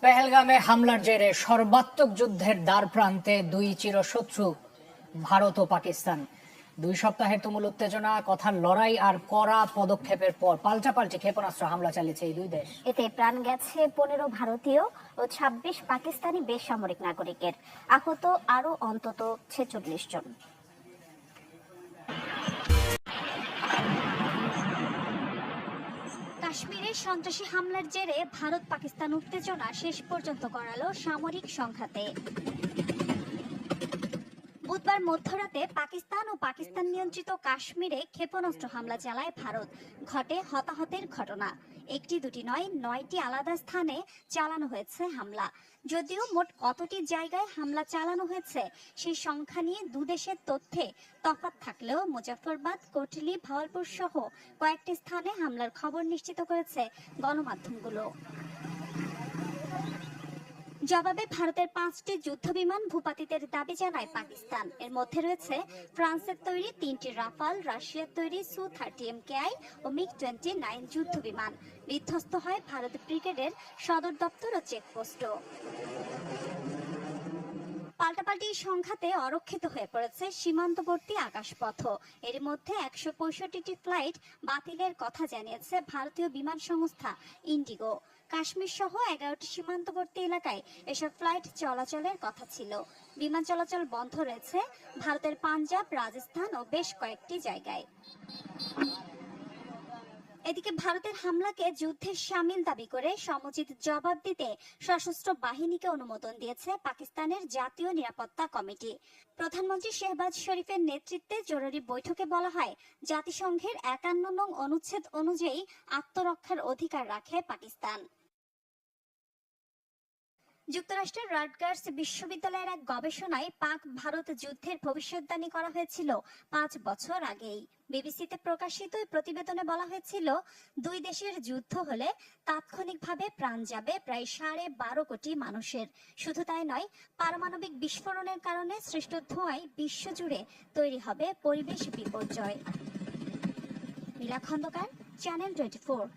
পেহেলগামে হামলার জেরে সর্বাত্মক যুদ্ধের দ্বার প্রান্তে দুই চিরশত্রু ভারত ও পাকিস্তান। 2 সপ্তাহের তুমুল উত্তেজনা, কথার লড়াই আর কড়া পদক্ষেপের পর পাল্টাপাল্টি ক্ষেপণাস্ত্র হামলা চালিয়েছে এই দুই দেশ। এতে প্রাণ গেছে 15 ভারতীয় ও 26 পাকিস্তানি বেসামরিক নাগরিকের। আহত আরো অন্তত 46 জন। কাশ্মীরে সন্ত্রাসী হামলার জেরে ভারত পাকিস্তান উত্তেজনা শেষ পর্যন্ত গড়ালো সামরিক সংঘাতে। বুধবার মধ্যরাতে পাকিস্তান ও পাকিস্তান নিয়ন্ত্রিত কাশ্মীরে ক্ষেপণাস্ত্র হামলা চালায় ভারত। ঘটে হতাহতের ঘটনা। একটি দুটি নয়, 9টি আলাদা স্থানে চালানো হয়েছে হামলা। যদিও মোট কতটি জায়গায় হামলা চালানো হয়েছে সেই সংখ্যা নিয়ে দুদেশের তথ্যে তফাৎ থাকলেও মুজাফফরবাদ, কোটলি, ভাওয়ালপুর সহ কয়েকটি স্থানে হামলার খবর নিশ্চিত করেছে গণমাধ্যমগুলো। জবাবে ভারতের 5টি যুদ্ধবিমান ভূপাতিতের দাবি জানায় পাকিস্তান। এর মধ্যে রয়েছে ফ্রান্সের তৈরি 3টি রাফাল, রাশিয়ার তৈরি সু-30 MKI ও MiG-29 যুদ্ধবিমান। বিধ্বস্ত হয় ভারত ব্রিগেডের সদর দপ্তর ও চেকপোস্টও। পাল্টাপাল্টি সংঘাতে অরক্ষিত হয়ে পড়েছে সীমান্তবর্তী আকাশপথ। এর মধ্যে 165টি ফ্লাইট বাতিলের কথা জানিয়েছে ভারতীয় বিমান সংস্থা ইন্ডিগো। কাশ্মীর সহ 11টি সীমান্তবর্তী এলাকায় এসব ফ্লাইট চলাচলের কথা ছিল। বিমান চলাচল বন্ধ রয়েছে ভারতের পাঞ্জাব, রাজস্থান ও বেশ কয়েকটি জায়গায়। এদিকে ভারতের হামলাকে যুদ্ধের শামিল দাবি করে সমুচিত জবাব দিতে সশস্ত্র বাহিনীকে অনুমোদন দিয়েছে পাকিস্তানের জাতীয় নিরাপত্তা কমিটি। প্রধানমন্ত্রী শেহবাজ শরীফের নেতৃত্বে জরুরি বৈঠকে বলা হয়, জাতিসংঘের 51 নং অনুচ্ছেদ অনুযায়ী আত্মরক্ষার অধিকার রাখে পাকিস্তান। যুক্তরাষ্ট্রের রাটগার্স বিশ্ববিদ্যালয়ের এক গবেষণায় পাক ভারত যুদ্ধের ভবিষ্যদ্বাণী করা হয়েছিল 5 বছর আগেই। বিবিসিতে প্রকাশিত এই প্রতিবেদনে বলা হয়েছিল, দুই দেশের যুদ্ধ হলে তাৎক্ষণিকভাবে প্রাণ যাবে প্রায় 12.5 কোটি মানুষের। শুধু তাই নয়, পারমাণবিক বিস্ফোরণের কারণে সৃষ্ট ধোঁয়ায় বিশ্বজুড়ে তৈরি হবে পরিবেশ বিপর্যয়। মিলা খন্দকার, চ্যানেল 24।